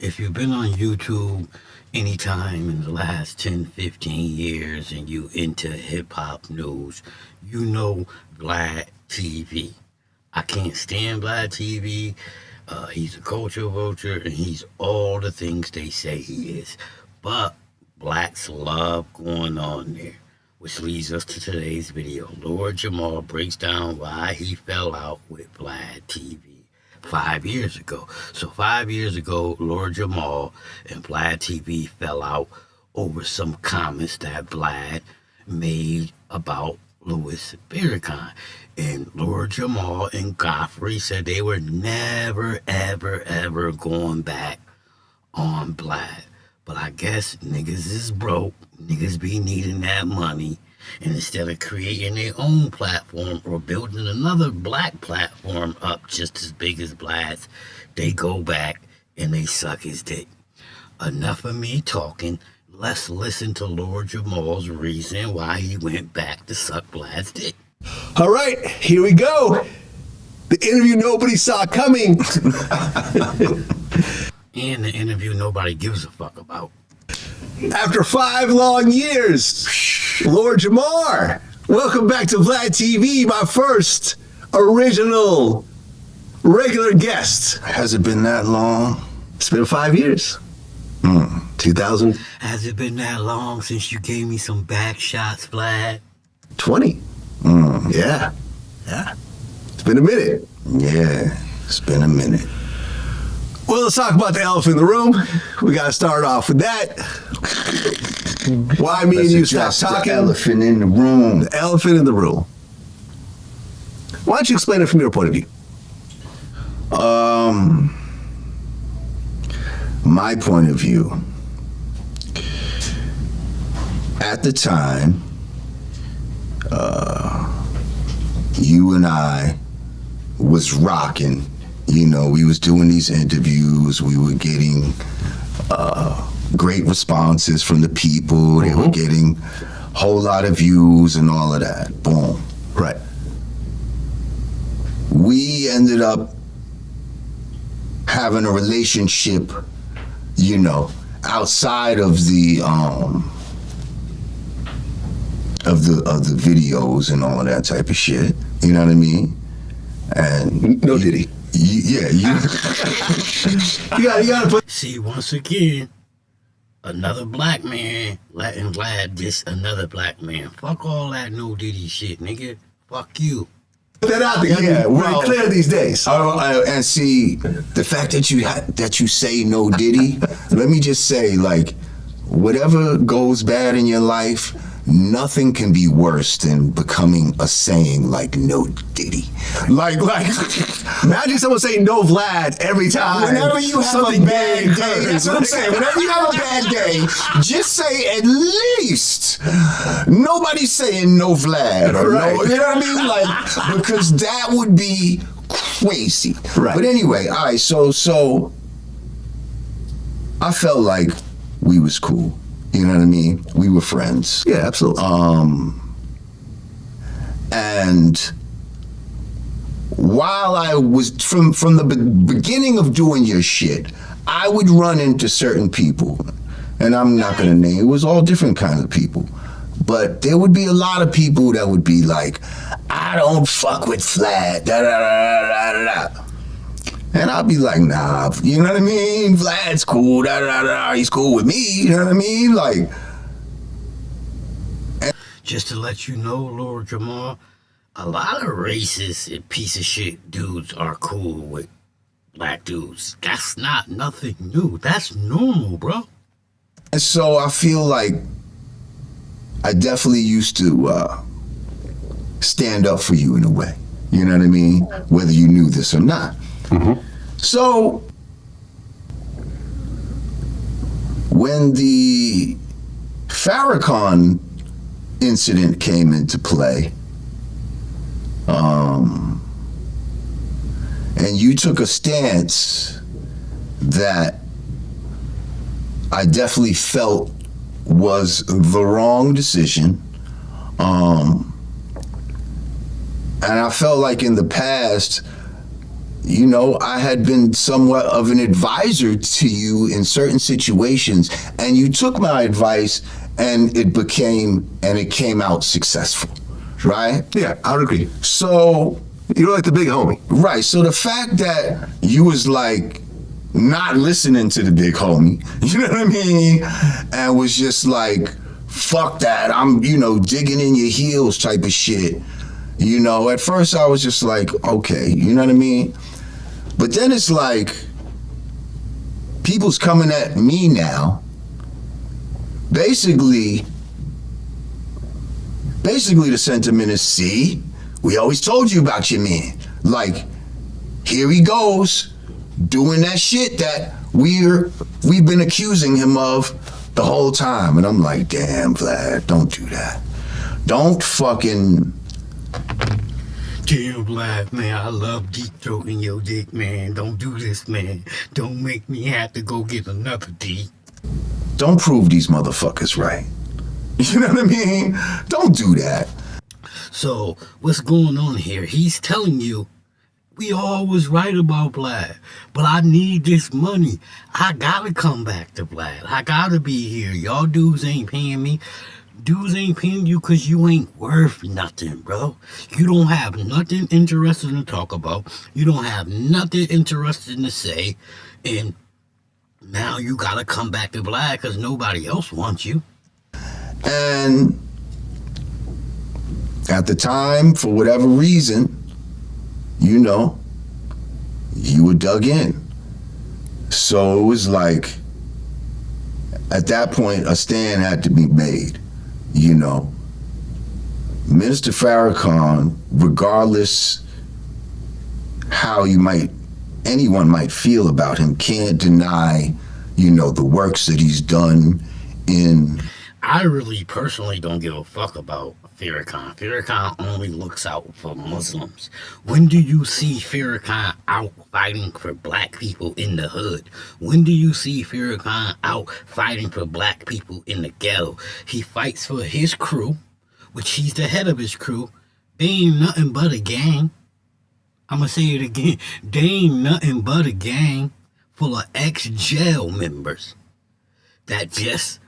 If you've been on YouTube anytime in the last 10, 15 years and you into hip hop news, you know Vlad TV. I can't stand Vlad TV. He's a culture vulture and he's all the things they say he is. But blacks love going on there. Which leads us to today's video. Lord Jamar breaks down why he fell out with Vlad TV 5 years ago. So 5 years ago, Lord Jamar and Vlad TV fell out over some comments that Vlad made about Louis Farrakhan. And Lord Jamar and Godfrey said they were never, ever, ever going back on Vlad. But I guess niggas is broke. Niggas be needing that money. And instead of creating their own platform or building another black platform up just as big as Vlad's, they go back and they suck his dick. Enough of me talking. Let's listen to Lord Jamar's reason why he went back to suck Vlad's dick. All right, here we go. The interview nobody saw coming. And the interview nobody gives a fuck about. After 5 long years, Lord Jamar, welcome back to Vlad TV, my first original regular guest. Has it been that long? It's been 5 years. 2000. Has it been that long since you gave me some back shots, Vlad? 20. Yeah. It's been a minute. Yeah, it's been a minute. Well, let's talk about the elephant in the room. We got to start off with that. Why me and you stopped talking? The elephant in the room. The elephant in the room. Why don't you explain it from your point of view? My point of view. At the time, you and I was rocking. You know, we was doing these interviews. We were getting great responses from the people. They were getting a whole lot of views and all of that. Boom. Right. We ended up having a relationship, you know, outside of the videos and all of that type of shit. You know what I mean? And no diddy. Yeah, you gotta put. See, once again, another black man letting Vlad diss another black man. Fuck all that no diddy shit, nigga. Fuck you. Put that out there. Yeah, well, clear these days. And see, the fact that you say no diddy, let me just say, like, whatever goes bad in your life, nothing can be worse than becoming a saying like no diddy. Like imagine someone saying no Vlad every time. Whenever you have a bad day, that's what I'm saying. Whenever you have a bad day, just say at least nobody's saying no Vlad or right. no, you know what I mean? Like, because that would be crazy. Right. But anyway, all right, so I felt like we was cool. You know what I mean? We were friends. Yeah, absolutely. And while I was from the beginning of doing your shit, I would run into certain people, and I'm not gonna name. It was all different kinds of people, but there would be a lot of people that would be like, "I don't fuck with Vlad." Da da da da da da. And I'll be like, nah, you know what I mean? Vlad's cool, da da da. He's cool with me, you know what I mean? Like. Just to let you know, Lord Jamar, a lot of racist and piece of shit dudes are cool with black dudes. That's not nothing new. That's normal, bro. And so I feel like I definitely used to stand up for you in a way. You know what I mean? Whether you knew this or not. So when the Farrakhan incident came into play, and you took a stance that I definitely felt was the wrong decision, and I felt like in the past you know, I had been somewhat of an advisor to you in certain situations, and you took my advice, and it came out successful, right? Yeah, I would agree. So, You're like the big homie. right. So the fact that you was like not listening to the big homie, you know what I mean, and was just like, fuck that, I'm, you know, digging in your heels type of shit. You know, at first I was just like, okay, you know what I mean? But then it's like, people's coming at me now. Basically, the sentiment is, see, we always told you about your man. Like, here he goes, doing that shit that we've been accusing him of the whole time. And I'm like, damn, Vlad, don't do that. Don't fucking... Damn, Vlad, man, I love deep throating your dick, man. Don't do this, man. Don't make me have to go get another D. Don't prove these motherfuckers right. You know what I mean? Don't do that. So, what's going on here? He's telling you, we all was right about Vlad, but I need this money. I gotta come back to Vlad. I gotta be here. Y'all dudes ain't paying me. Dudes ain't paying you because you ain't worth nothing, bro. You don't have nothing interesting to talk about. You don't have nothing interesting to say. And now you gotta come back to Vlad because nobody else wants you. And at the time, for whatever reason, you know, you were dug in. So it was like, at that point, a stand had to be made. You know, Minister Farrakhan, regardless how anyone might feel about him, can't deny, you know, the works that he's done in... I really personally don't give a fuck about Farrakhan. Farrakhan only looks out for Muslims. When do you see Farrakhan out fighting for black people in the hood? When do you see Farrakhan out fighting for black people in the ghetto? He fights for his crew, which he's the head of his crew. They ain't nothing but a gang. I'm gonna say it again. They ain't nothing but a gang full of ex-jail members that just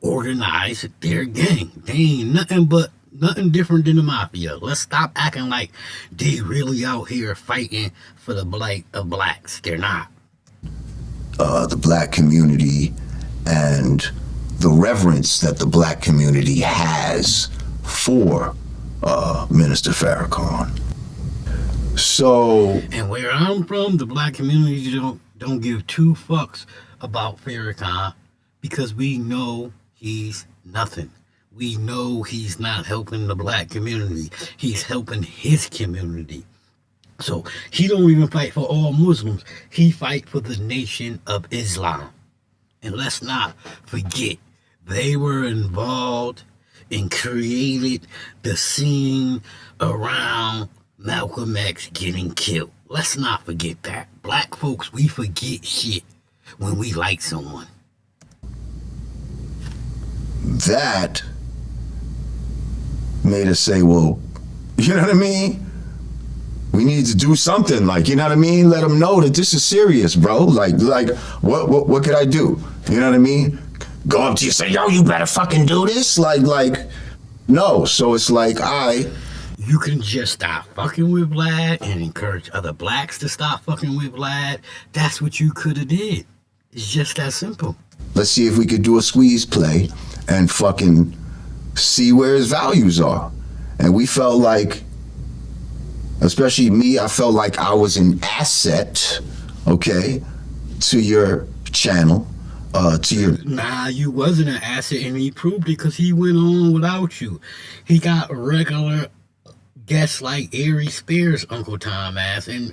organize their gang. They ain't nothing different than the mafia. Let's stop acting like they really out here fighting for the blight of blacks. They're not. The black community and the reverence that the black community has for Minister Farrakhan. So, and where I'm from, the black community don't give two fucks about Farrakhan because we know he's nothing. We know he's not helping the black community. He's helping his community. So he don't even fight for all Muslims. He fight for the nation of Islam. And let's not forget, they were involved and created the scene around Malcolm X getting killed. Let's not forget that. Black folks, we forget shit when we like someone. That made us say, well, you know what I mean? We need to do something, like, you know what I mean? Let them know that this is serious, bro. Like, what could I do? You know what I mean? Go up to you and say, yo, you better fucking do this? Like, no. So it's like, you can just stop fucking with Vlad and encourage other blacks to stop fucking with Vlad. That's what you could have did. It's just that simple. Let's see if we could do a squeeze play and fucking see where his values are. And we felt like, especially me, I felt like I was an asset, okay, to your channel, to your... Nah, you wasn't an asset, and he proved it because he went on without you. He got regular guests like Ari Spears, Uncle Tom ass, and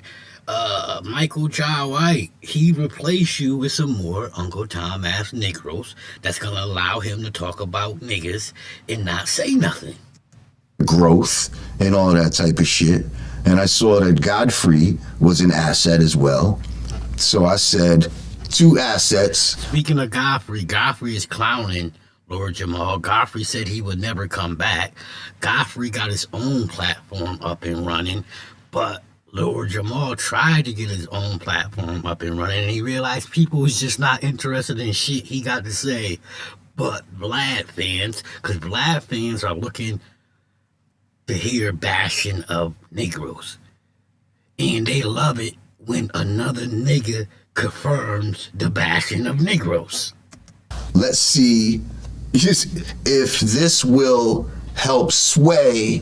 Michael Jai White. He replaced you with some more Uncle Tom ass Negroes that's gonna allow him to talk about niggas and not say nothing. Growth and all that type of shit. And I saw that Godfrey was an asset as well. So I said, two assets. Speaking of Godfrey, Godfrey is clowning Lord Jamar. Godfrey said he would never come back. Godfrey got his own platform up and running. But Lord Jamar tried to get his own platform up and running, and he realized people was just not interested in shit he got to say. But Vlad fans, because Vlad fans are looking to hear bashing of Negroes. And they love it when another nigga confirms the bashing of Negroes. Let's see if this will help sway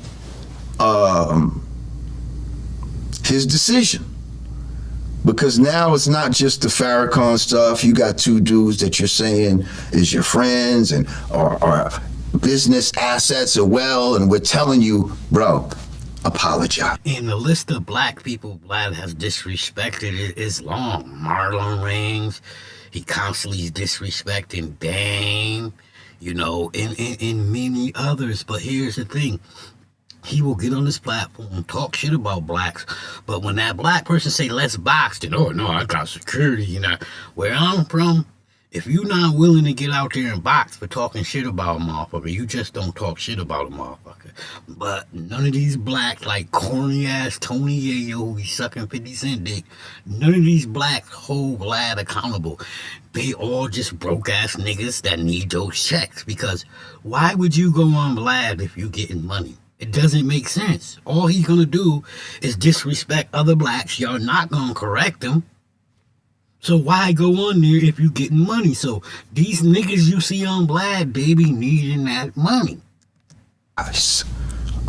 his decision. Because now it's not just the Farrakhan stuff. You got two dudes that you're saying is your friends and are business assets as well, and we're telling you, bro, apologize. And the list of black people Vlad has disrespected is long. Marlon Rings, he constantly is disrespecting Dame, you know, and many others. But here's the thing. He will get on this platform, talk shit about blacks, but when that black person say, let's box, then, oh, no, I got security, you know. Where I'm from, if you're not willing to get out there and box for talking shit about a motherfucker, you just don't talk shit about a motherfucker. But none of these blacks, like corny-ass Tony Yayo, who be sucking 50 Cent dick, none of these blacks hold Vlad accountable. They all just broke-ass niggas that need those checks, because why would you go on Vlad if you're getting money? It doesn't make sense. All he's gonna do is disrespect other blacks. Y'all not gonna correct him. So why go on there if you getting money? So these niggas you see on Vlad, they be needing that money.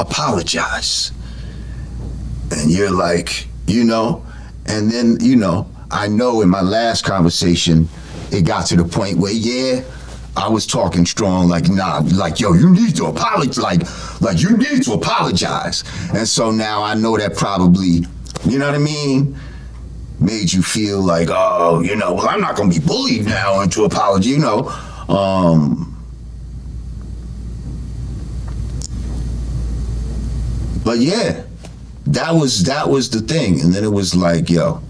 Apologize. And you're like, you know, and then, you know, I know in my last conversation, it got to the point where, yeah, I was talking strong, like, nah, like, yo, you need to apologize, like you need to apologize. And so now I know that probably, you know what I mean, made you feel like, oh, you know, well, I'm not gonna be bullied now into apology, you know. But yeah, that was the thing. And then it was like, yo.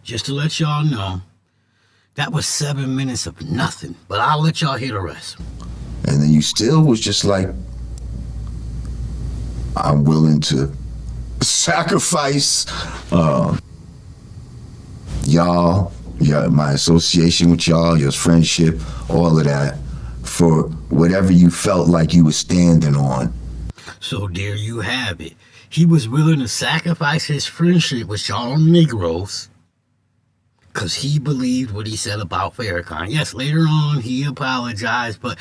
Just to let y'all know, that was 7 minutes of nothing, but I'll let y'all hear the rest. And then you still was just like, I'm willing to sacrifice y'all, my association with y'all, your friendship, all of that, for whatever you felt like you were standing on. So there you have it. He was willing to sacrifice his friendship with y'all Negroes because he believed what he said about Farrakhan. Yes, later on he apologized, but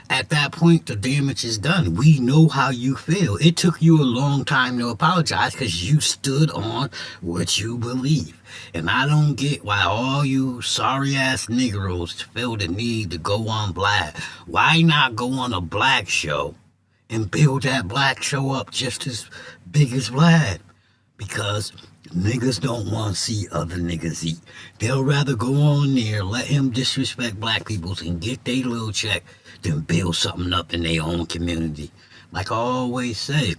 at that point the damage is done. We know how you feel. It took you a long time to apologize because you stood on what you believe. And I don't get why all you sorry-ass Negroes feel the need to go on Vlad. Why not go on a black show and build that black show up just as big as Vlad? Because niggas don't want to see other niggas eat. They'll rather go on there, let him disrespect black people and get their little check than build something up in their own community. Like I always say,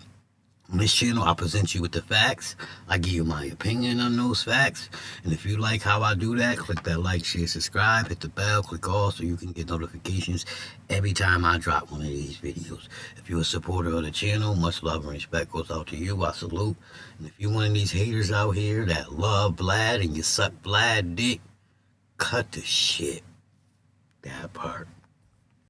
on this channel, I present you with the facts. I give you my opinion on those facts. And if you like how I do that, click that like, share, subscribe, hit the bell, click all so you can get notifications every time I drop one of these videos. If you're a supporter of the channel, much love and respect goes out to you. I salute. And if you're one of these haters out here that love Vlad and you suck Vlad dick, cut the shit. That part.